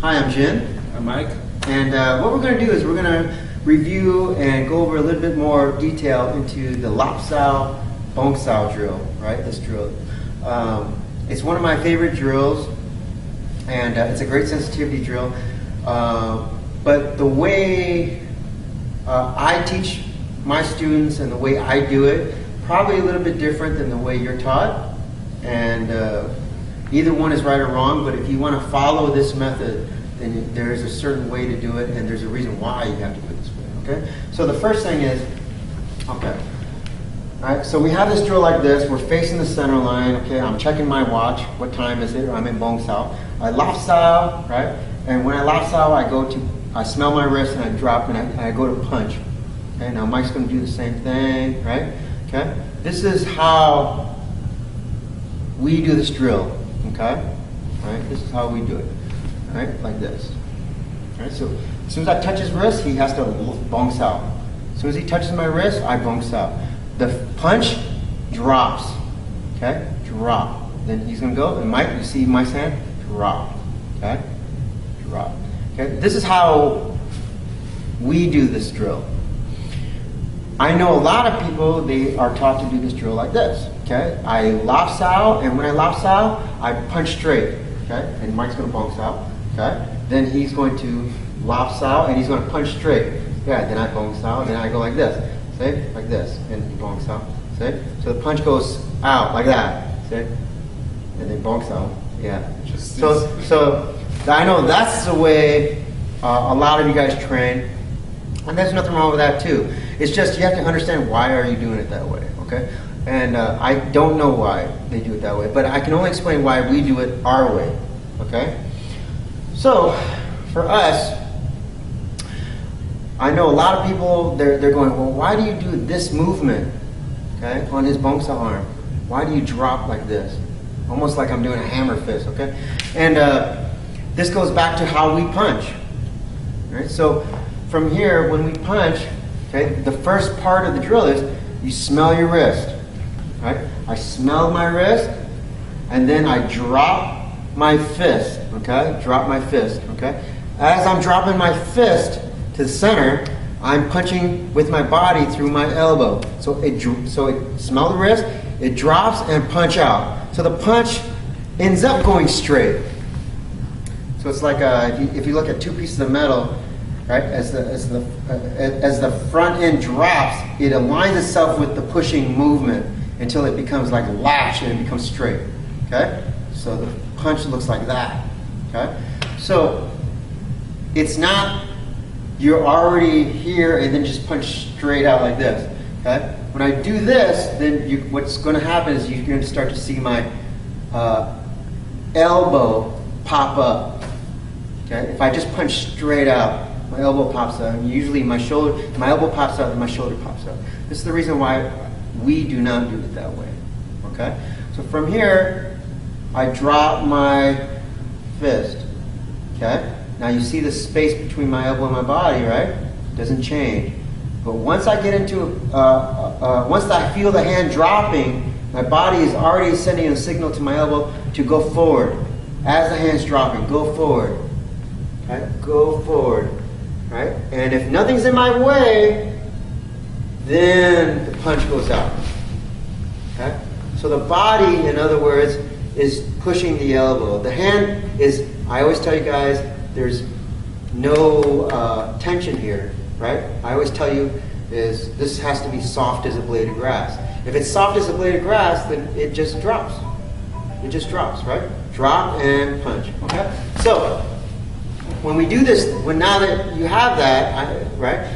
Hi, I'm Chun. I'm Mike. And what we're going to do is we're going to review and go over a little bit more detail into the lap sao, bong sao drill, right? This drill. It's one of my favorite drills, and it's a great sensitivity drill. But the way I teach my students and the way I do it, probably a little bit different than the way you're taught. And either one is right or wrong, but if you want to follow this method, then there is a certain way to do it, and there's a reason why you have to do it this way, okay? So the first thing is, okay. All right, so we have this drill like this. We're facing the center line, okay? I'm checking my watch. What time is it? I'm in bong sao. I lap sao, right? And when I lap sao, I smell my wrist and I drop and I go to punch. Okay, now Mike's going to do the same thing, right? Okay? This is how we do this drill, okay? All right, this is how we do it. All right, like this. All right, so as soon as I touch his wrist, he has to bong sao. As soon as he touches my wrist, I bong sao. The punch drops, okay? Drop. Then he's gonna go, and Mike, you see Mike's hand? Drop, okay? Drop. Okay, this is how we do this drill. I know a lot of people, they are taught to do this drill like this, okay? I lap sao, and when I lap sao, I punch straight, okay? And Mike's gonna bong sao, okay? Then he's going to lap sao, and he's gonna punch straight. Yeah, then I bong sao, then I go like this, see? Like this, and he bong sao, see? So the punch goes out like that, see? And then bong sao, yeah. So I know that's the way a lot of you guys train, and there's nothing wrong with that too. It's just you have to understand why are you doing it that way, okay? And I don't know why they do it that way, but I can only explain why we do it our way, okay? So for us, I know a lot of people, they're going, well, why do you do this movement, okay, on his bong sao arm? Why do you drop like this? Almost like I'm doing a hammer fist, okay? And this goes back to how we punch, right? So from here, when we punch, okay, the first part of the drill is you smell your wrist, right? I smell my wrist, and then I drop my fist, okay? Drop my fist, okay? As I'm dropping my fist to the center, I'm punching with my body through my elbow. So it smell the wrist, it drops and punch out. So the punch ends up going straight. So it's like if you look at two pieces of metal, right? As the front end drops, it aligns itself with the pushing movement until it becomes like latch and it becomes straight. Okay? So the punch looks like that. Okay? So it's not you're already here and then just punch straight out like this. Okay? When I do this, then what's going to happen is you're going to start to see my elbow pop up. Okay? If I just punch straight out, my elbow pops up. And usually my elbow pops up and my shoulder pops up. This is the reason why we do not do it that way. Okay? So from here, I drop my fist. Okay? Now you see the space between my elbow and my body, right? It doesn't change. But once I get into, once I feel the hand dropping, my body is already sending a signal to my elbow to go forward. As the hand's dropping, go forward. Okay? Go forward. Right? And if nothing's in my way, then the punch goes out. Okay? So the body, in other words, is pushing the elbow. The hand is, I always tell you guys, there's no tension here, right? I always tell you is this has to be soft as a blade of grass. If it's soft as a blade of grass, then it just drops. It just drops, right? Drop and punch, okay? So, when we do this, now that you have that, right,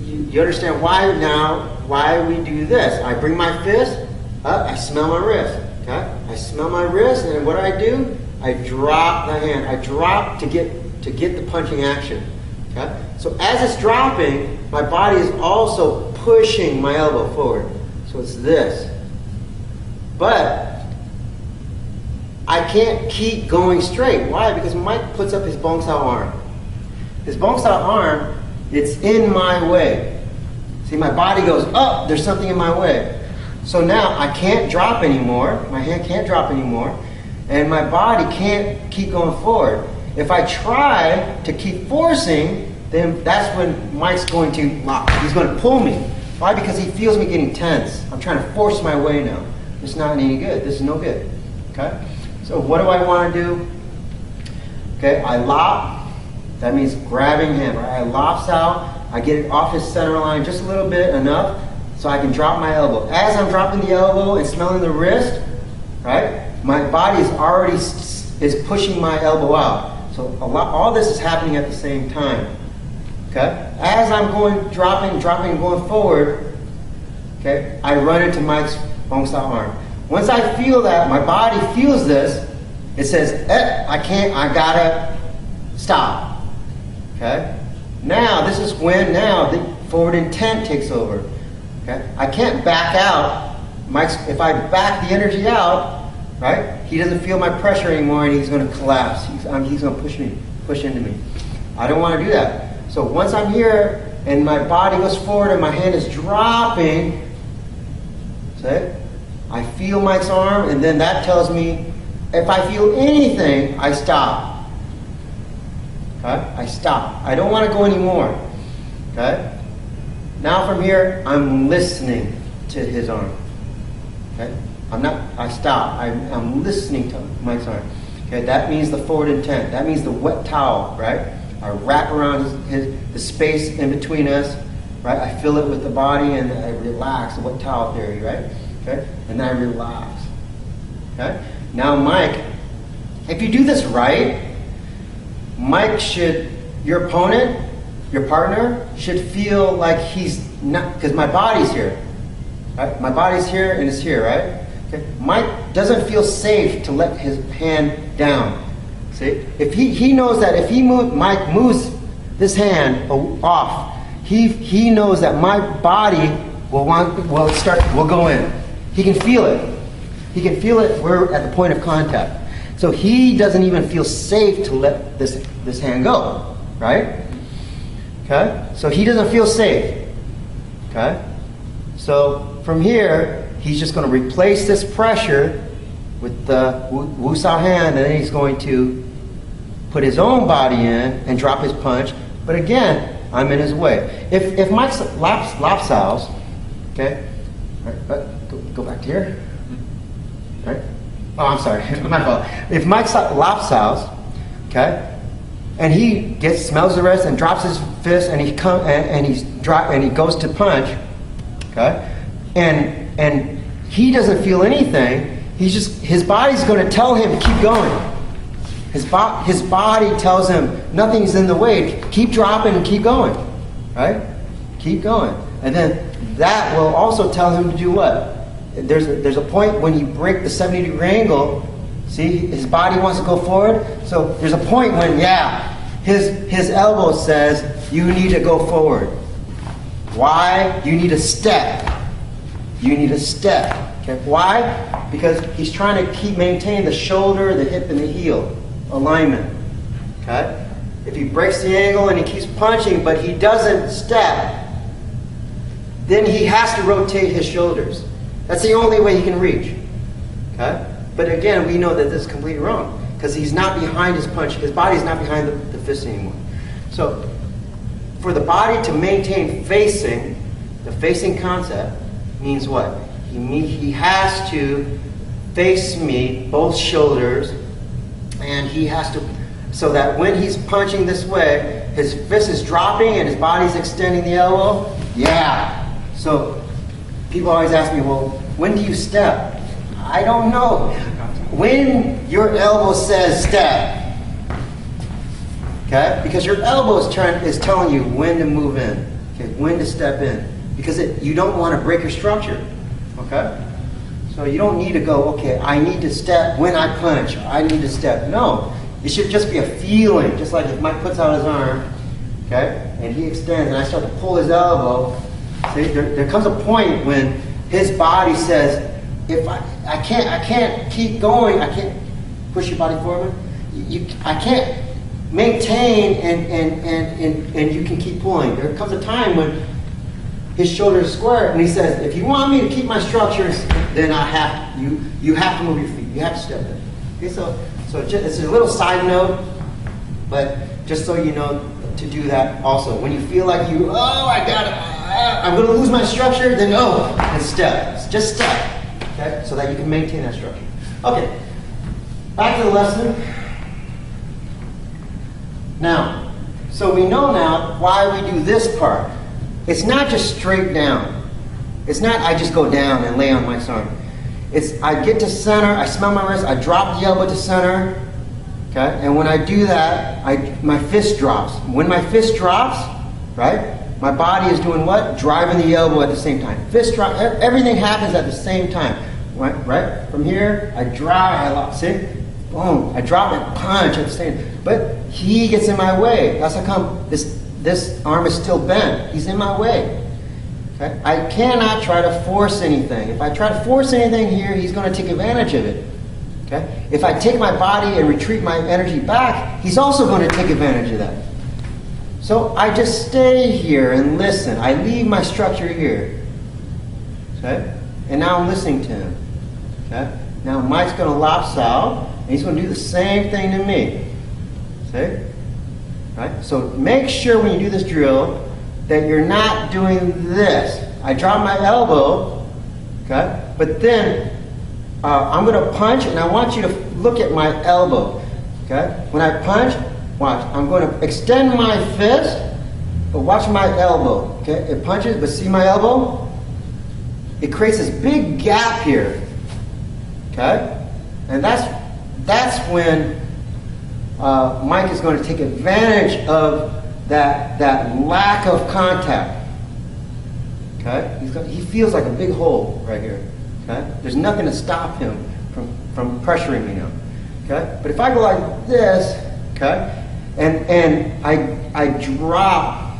you understand why we do this. I bring my fist up, I smell my wrist, okay? I smell my wrist, and what do? I drop the hand. I drop to get the punching action, okay? So as it's dropping, my body is also pushing my elbow forward. So it's this. But I can't keep going straight. Why? Because Mike puts up his bong sao arm. His bong sao arm, it's in my way. See, my body goes up, there's something in my way. So now I can't drop anymore. My hand can't drop anymore. And my body can't keep going forward. If I try to keep forcing, then that's when Mike's going to lock. He's going to pull me. Why? Because he feels me getting tense. I'm trying to force my way now. It's not any good. This is no good. Okay? So what do I want to do? Okay, I lop. That means grabbing him. Right? I lops out. I get it off his center line just a little bit, enough, so I can drop my elbow. As I'm dropping the elbow and smelling the wrist, right, my body is already is pushing my elbow out. So all this is happening at the same time. Okay? As I'm dropping, going forward, okay, I run into Mike's Bong style arm. Once I feel that, my body feels this, it says, I gotta stop. Okay? Now, this is when the forward intent takes over. Okay? I can't back out. If I back the energy out, right, he doesn't feel my pressure anymore and he's going to collapse. He's going to push into me. I don't want to do that. So once I'm here and my body goes forward and my hand is dropping, see, I feel Mike's arm, and then that tells me if I feel anything, I stop. Okay? I stop. I don't want to go anymore. Okay? Now from here, I'm listening to his arm. Okay? I stop. I'm listening to Mike's arm. Okay? That means the forward intent. That means the wet towel, right? I wrap around the space in between us, right? I fill it with the body and I relax, the wet towel theory, right? Okay? And then I relax. Okay? Now Mike, if you do this right, your opponent, your partner, should feel like he's not, because my body's here. Right? My body's here and it's here, right? Okay? Mike doesn't feel safe to let his hand down. See? If he knows that if Mike moves this hand off, he knows that my body will go in. He can feel it. He can feel it. We're at the point of contact. So he doesn't even feel safe to let this hand go, right? Okay? So he doesn't feel safe. Okay? So from here, he's just going to replace this pressure with the Wu Sao hand, and then he's going to put his own body in and drop his punch. But again, I'm in his way. If Mike's lop Sao's, okay, right, go back to here. Right? Oh, I'm sorry, my fault. If Mike's lop Sao's, okay, and he smells the wrist and drops his fist and he goes to punch, okay, and he doesn't feel anything. His body's going to tell him to keep going. His body tells him nothing's in the way. Keep dropping and keep going, right? Keep going, and then that will also tell him to do what? There's a point when you break the 70-degree angle. See, his body wants to go forward. So there's a point when, his elbow says you need to go forward. Why? You need a step. You need a step. Okay. Why? Because he's trying to maintain the shoulder, the hip, and the heel alignment. Okay. If he breaks the angle and he keeps punching, but he doesn't step, then he has to rotate his shoulders. That's the only way he can reach. Okay? But again, we know that this is completely wrong because he's not behind his punch. His body's not behind the fist anymore. So for the body to maintain facing, the facing concept means what? He has to face me, both shoulders, and he has to, so that when he's punching this way, his fist is dropping and his body's extending the elbow. Yeah. So people always ask me, well, when do you step? I don't know. When your elbow says step. Okay? Because your elbow is telling you when to move in. Okay? When to step in. Because you don't want to break your structure. Okay? So you don't need to go, okay, I need to step when I punch. I need to step. No. It should just be a feeling. Just like if Mike puts out his arm, okay, and he extends, and I start to pull his elbow. See, there comes a point when his body says, if I can't keep going, I can't push your body forward. I can't maintain and you can keep pulling. There comes a time when his shoulders are square and he says, if you want me to keep my structures, then you have to move your feet. You have to step in. Okay, so it's a little side note. But just so you know to do that also. When you feel like I'm going to lose my structure, then and step. Just step, okay? So that you can maintain that structure. Okay, back to the lesson. Now, so we know now why we do this part. It's not just straight down. It's not I just go down and lay on my arm. It's I get to center, I smell my wrist, I drop the elbow to center, okay? And when I do that, my fist drops. When my fist drops, right, my body is doing what? Driving the elbow at the same time. Fist drop, everything happens at the same time, right? From here, I drive, see? Boom, I drop and punch at the same time. But he gets in my way. That's how come this arm is still bent. He's in my way. Okay? I cannot try to force anything. If I try to force anything here, he's going to take advantage of it. Okay? If I take my body and retreat my energy back, he's also going to take advantage of that. So I just stay here and listen. I leave my structure here. Okay? And now I'm listening to him. Okay? Now Mike's going to lopsided, and he's going to do the same thing to me. See? Right? So make sure when you do this drill that you're not doing this. I drop my elbow, okay? But then I'm going to punch, and I want you to look at my elbow, okay? When I punch, watch. I'm going to extend my fist, but watch my elbow, okay? It punches, but see my elbow? It creates this big gap here, okay? And that's when Mike is going to take advantage of that lack of contact. Okay, he feels like a big hole right here. Okay, there's nothing to stop him from pressuring me now. Okay, but if I go like this, okay, and I drop,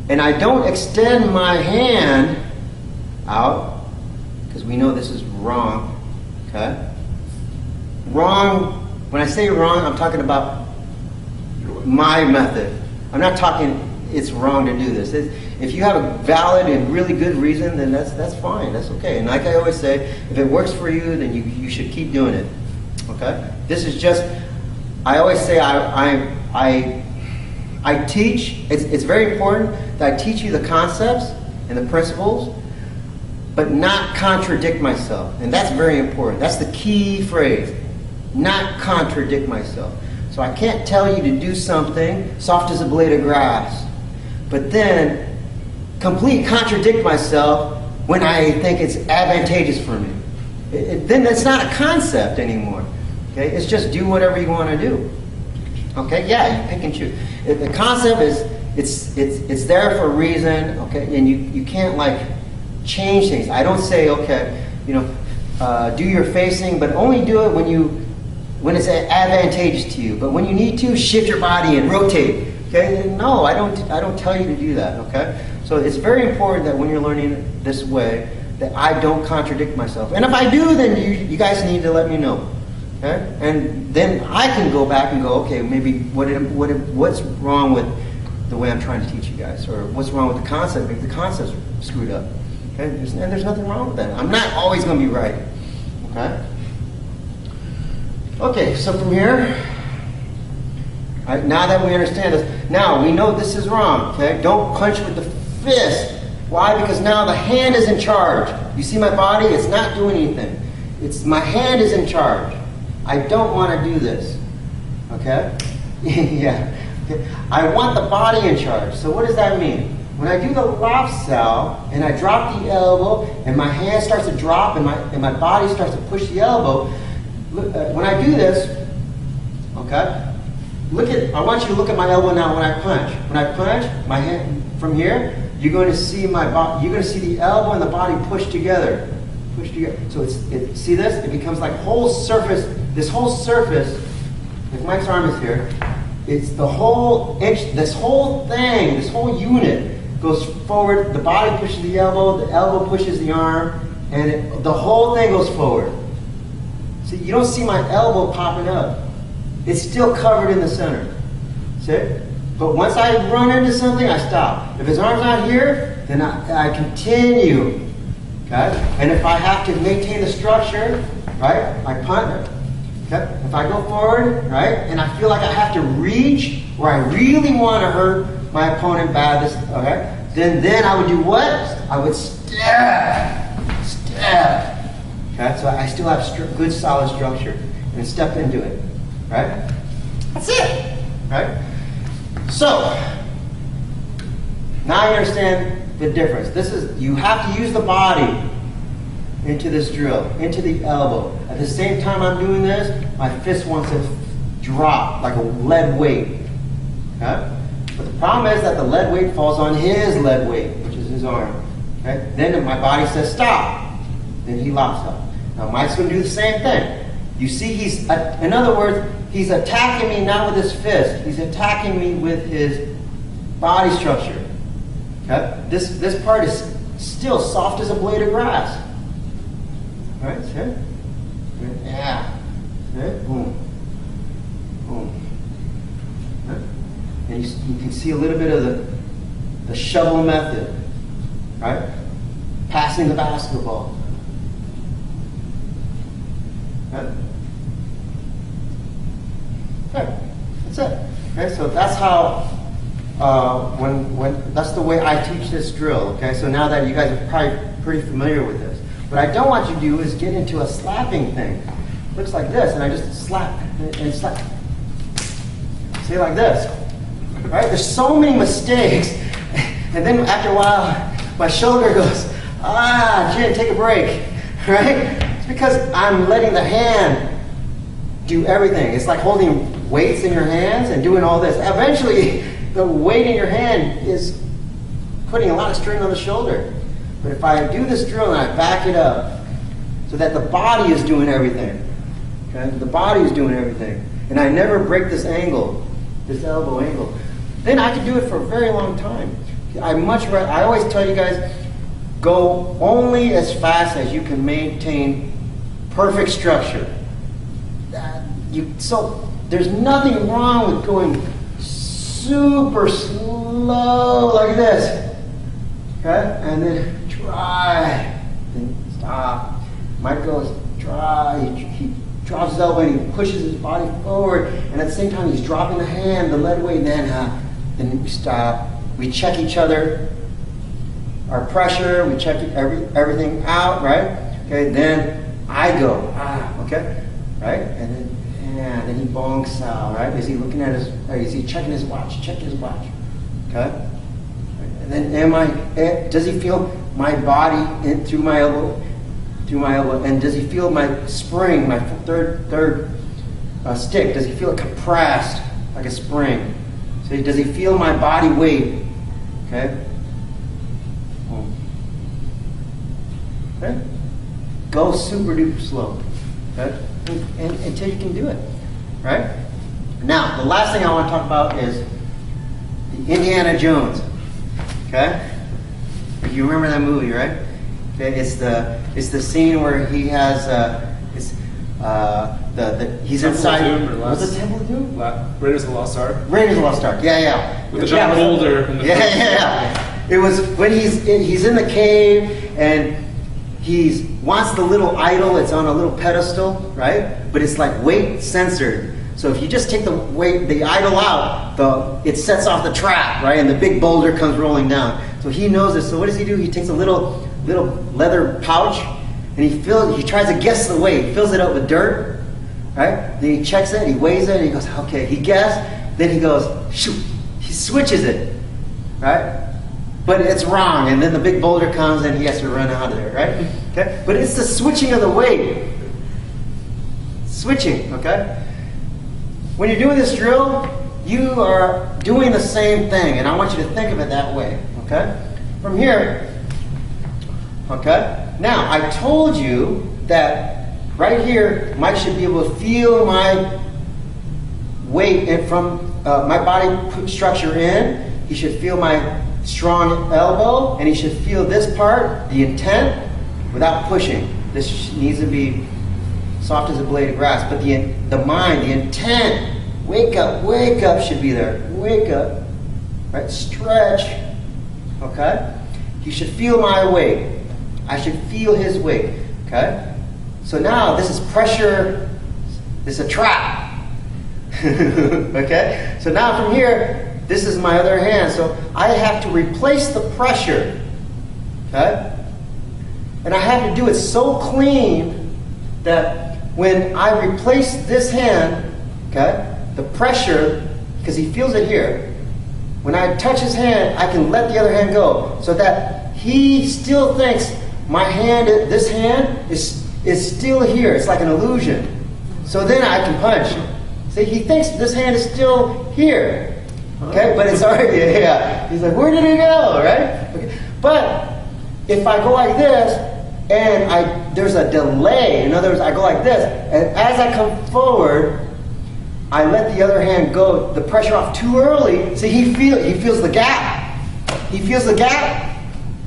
and I don't extend my hand out, because we know this is wrong. Okay, wrong. When I say wrong, I'm talking about my method. I'm not talking it's wrong to do this. If you have a valid and really good reason, then that's fine. That's okay. And like I always say, if it works for you, then you should keep doing it. Okay? This is just, I always say I teach, it's very important that I teach you the concepts and the principles, but not contradict myself. And that's very important. That's the key phrase. Not contradict myself. So I can't tell you to do something soft as a blade of grass, but then complete contradict myself when I think it's advantageous for me. Then that's not a concept anymore. Okay, it's just do whatever you want to do. Okay, yeah, you pick and choose. The concept is it's there for a reason. Okay, and you can't like change things. I don't say okay, do your facing, but only do it when it's advantageous to you. But when you need to, shift your body and rotate. Okay? No, I don't tell you to do that. Okay? So it's very important that when you're learning this way, that I don't contradict myself. And if I do, then you guys need to let me know. Okay? And then I can go back and go, okay, maybe what's wrong with the way I'm trying to teach you guys, or what's wrong with the concept? Maybe the concept's screwed up. Okay? And there's nothing wrong with that. I'm not always going to be right. Okay? Okay, so from here, all right, now that we understand this, now we know this is wrong, okay? Don't punch with the fist. Why? Because now the hand is in charge. You see my body? It's not doing anything. My hand is in charge. I don't want to do this, okay? Yeah. Okay. I want the body in charge. So what does that mean? When I do the lopsided and I drop the elbow and my hand starts to drop and my body starts to push the elbow, when I do this, okay, I want you to look at my elbow now when I punch. When I punch, my hand from here, you're going to see my body. You're going to see the elbow and the body push together. So see this? It becomes like whole surface. This whole surface. If Mike's arm is here, it's the whole inch. This whole thing, this whole unit goes forward. The body pushes the elbow pushes the arm, and the whole thing goes forward. See, you don't see my elbow popping up. It's still covered in the center. See? But once I run into something, I stop. If his arm's not here, then I continue. Okay? And if I have to maintain the structure, right, I punt. Okay? If I go forward, right, and I feel like I have to reach, or I really want to hurt my opponent bad, okay, then I would do what? I would step. Okay, so I still have good solid structure and step into it, right? That's it, right? So now you understand the difference. You have to use the body into this drill, into the elbow. At the same time I'm doing this, my fist wants to drop like a lead weight. Okay? But the problem is that the lead weight falls on his lead weight, which is his arm. Okay? Then my body says stop. Then he locks up. Now Mike's going to do the same thing. You see, in other words, he's attacking me not with his fist. He's attacking me with his body structure. Okay? This part is still soft as a blade of grass. All right, see? Yeah. Okay? Boom. Boom. Okay? And you can see a little bit of the shovel method. Right? Passing the basketball. Okay? Okay. That's it. Okay, so that's how that's the way I teach this drill. Okay, so now that you guys are probably pretty familiar with this. What I don't want you to do is get into a slapping thing. Looks like this, and I just slap and slap. Say like this. Right? There's so many mistakes, and then after a while, my shoulder goes, Jen, take a break. Right? It's because I'm letting the hand do everything. It's like holding weights in your hands and doing all this. Eventually, the weight in your hand is putting a lot of strain on the shoulder. But if I do this drill and I back it up so that the body is doing everything, okay? The body is doing everything, and I never break this angle, this elbow angle, then I can do it for a very long time. I always tell you guys, go only as fast as you can maintain perfect structure. So there's nothing wrong with going super slow like this. Okay? And then try. Then stop. Mike goes try. He drops his elbow and he pushes his body forward. And at the same time, he's dropping the hand, the lead weight. Then we stop. We check each other. Our pressure. We check everything out, right? Okay. Then I go. Okay. Right? And then he bonks out, right? Is he looking at is he checking his watch? Check his watch. Okay? And then does he feel my body through my elbow? And does he feel my spring, my third stick? Does he feel it compressed like a spring? So does he feel my body weight? Okay? Okay? Go super duper slow. Okay? And until you can do it, right? Now, the last thing I want to talk about is the Indiana Jones. Okay, you remember that movie, right? Okay, it's the scene where he has he's inside. Was it Temple of Doom? Raiders of the Lost Ark. Raiders of the Lost Ark. Yeah. With the John Boulder. Yeah. It was when he's in the cave and he wants the little idol. It's on a little pedestal, right? But it's like weight censored. So if you just take the idol out, it sets off the trap, right? And the big boulder comes rolling down. So he knows this. So what does he do? He takes a little leather pouch and he tries to guess the weight. He fills it up with dirt, right? Then he checks it, he weighs it, and he goes, okay, he guessed. Then he goes, shoot, he switches it, right? But it's wrong, and then the big boulder comes and he has to run out of there, right? Okay? But it's the switching of the weight. Switching, okay? When you're doing this drill, you are doing the same thing, and I want you to think of it that way, okay? From here, okay? Now, I told you that right here, Mike should be able to feel my weight from my body structure in. He should feel my strong elbow, and he should feel this part, the intent, without pushing. This needs to be soft as a blade of grass, but the mind, the intent, wake up should be there. Wake up, right? Stretch, okay? You should feel my weight. I should feel his weight, okay? So now this is pressure It's a trap. Okay? So now from here, this is my other hand. So I have to replace the pressure. Okay? And I have to do it so clean that when I replace this hand, okay, the pressure, because he feels it here, when I touch his hand, I can let the other hand go, so that he still thinks my hand, this hand, is still here. It's like an illusion. So then I can punch. See, he thinks this hand is still here. Okay, but it's already, yeah. He's like, where did it go, right? Okay. But if I go like this, and there's a delay, in other words, I go like this, and as I come forward, I let the other hand go, the pressure off too early. See, he feels the gap. He feels the gap.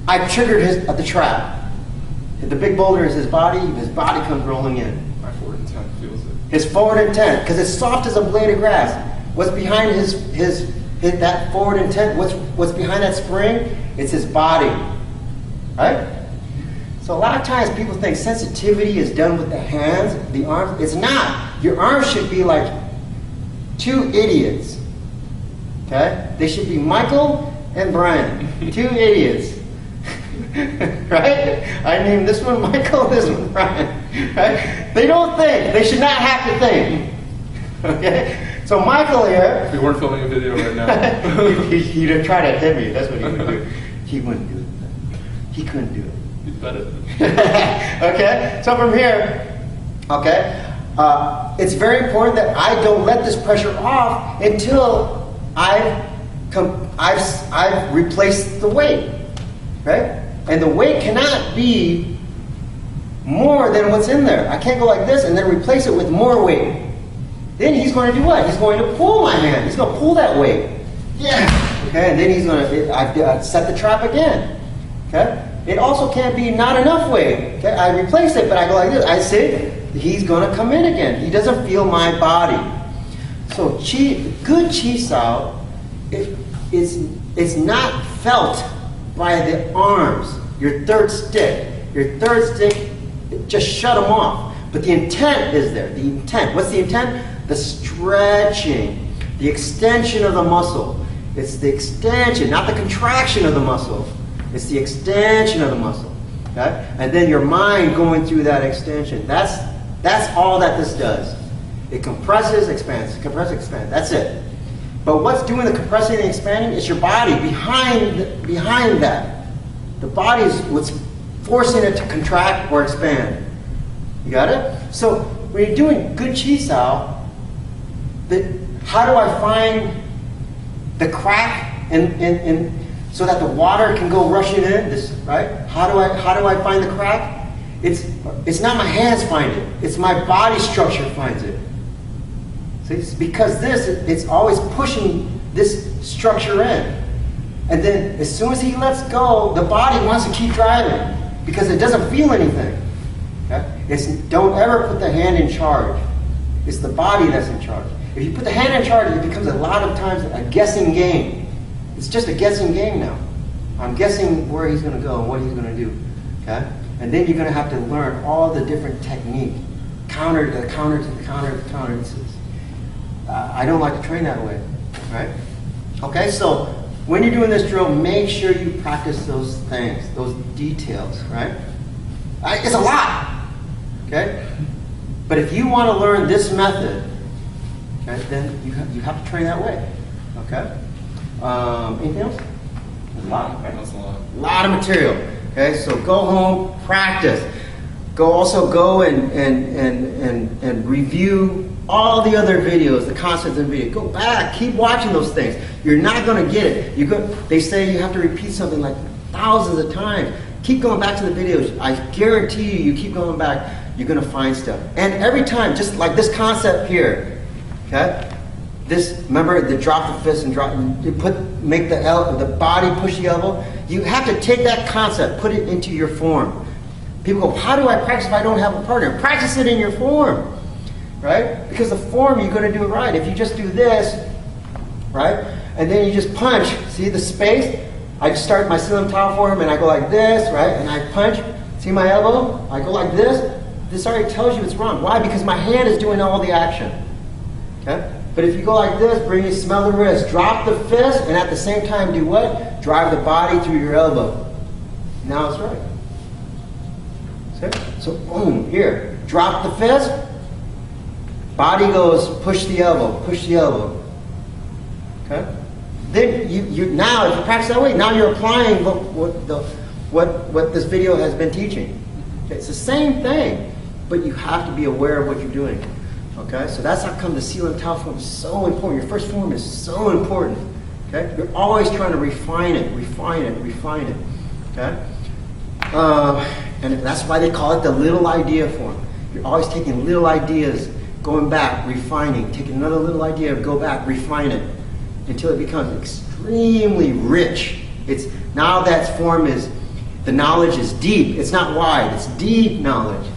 I've triggered the trap. The big boulder is his body comes rolling in. My forward intent feels it. His forward intent, because it's soft as a blade of grass. What's behind that forward intent? What's behind that spring? It's his body, right? So a lot of times people think sensitivity is done with the hands, the arms. It's not. Your arms should be like two idiots. Okay? They should be Michael and Brian. Two idiots. Right? I named this one Michael, this one Brian. Right? They don't think. They should not have to think. Okay? So Michael here. If we weren't filming a video right now. He'd try to hit me. That's what he would do. He wouldn't do it. He couldn't do it. You'd bet it. Okay? So from here, okay, it's very important that I don't let this pressure off until I've replaced the weight, right? And the weight cannot be more than what's in there. I can't go like this and then replace it with more weight. Then he's going to do what? He's going to pull my hand. He's going to pull that weight. Yeah. Okay, and then he's going to set the trap again. Okay? It also can't be not enough weight. Okay? I replace it, but I go like this. I sit, he's going to come in again. He doesn't feel my body. So good chi sao, it's not felt by the arms. Your third stick, just shut them off. But the intent is there. The intent. What's the intent? The stretching, the extension of the muscle. It's the extension, not the contraction of the muscle. It's the extension of the muscle. Okay? And then your mind going through that extension. That's all that this does. It compresses, expands, compresses, expands. That's it. But what's doing the compressing and expanding? It's your body behind that. The body is what's forcing it to contract or expand. You got it? So when you're doing good chi sao, how do I find the crack and so that the water can go rushing in? This, right? How do I find the crack? It's not my hands find it. It's my body structure finds it. See, it's because it's always pushing this structure in. And then as soon as he lets go, the body wants to keep driving because it doesn't feel anything. Okay? Don't ever put the hand in charge. It's the body that's in charge. If you put the hand in charge, it becomes a lot of times a guessing game. It's just a guessing game now. I'm guessing where he's going to go and what he's going to do. Okay? And then you're going to have to learn all the different technique. Counter to counter to counter to counter. I don't like to train that way. Right? Okay, so when you're doing this drill, make sure you practice those things, those details, right? It's a lot, okay? But if you want to learn this method, okay, then you have to train that way, okay? Anything else? A lot, right? That's a lot. A lot of material, okay? So go home, practice. Also go and review all the other videos, the concepts in video. Go back, keep watching those things. You're not going to get it. They say you have to repeat something like thousands of times. Keep going back to the videos. I guarantee you keep going back, you're going to find stuff. And every time, just like this concept here, okay? Remember the drop the fist and make the body push the elbow. You have to take that concept, put it into your form. People go, how do I practice if I don't have a partner? Practice it in your form. Right? Because the form, you're going to do it right. If you just do this, right? And then you just punch. See the space? I just start my Silam Tao form and I go like this, right? And I punch. See my elbow? I go like this. this already tells you it's wrong. Why? Because my hand is doing all the action. Okay? But if you go like this, bring your smell the wrist, drop the fist, and at the same time do what? Drive the body through your elbow. Now it's right. See? So boom, here. Drop the fist. Body goes, push the elbow, push the elbow. Okay? Then you now, if you practice that way, now you're applying what this video has been teaching. Okay? It's the same thing, but you have to be aware of what you're doing. Okay? So that's how come the seal and tau form is so important. Your first form is so important. Okay? You're always trying to refine it, refine it, refine it. Okay? And that's why they call it the little idea form. You're always taking little ideas, going back, refining, taking another little idea, go back, refine it, until it becomes extremely rich. It's now that form is, the knowledge is deep. It's not wide, it's deep knowledge.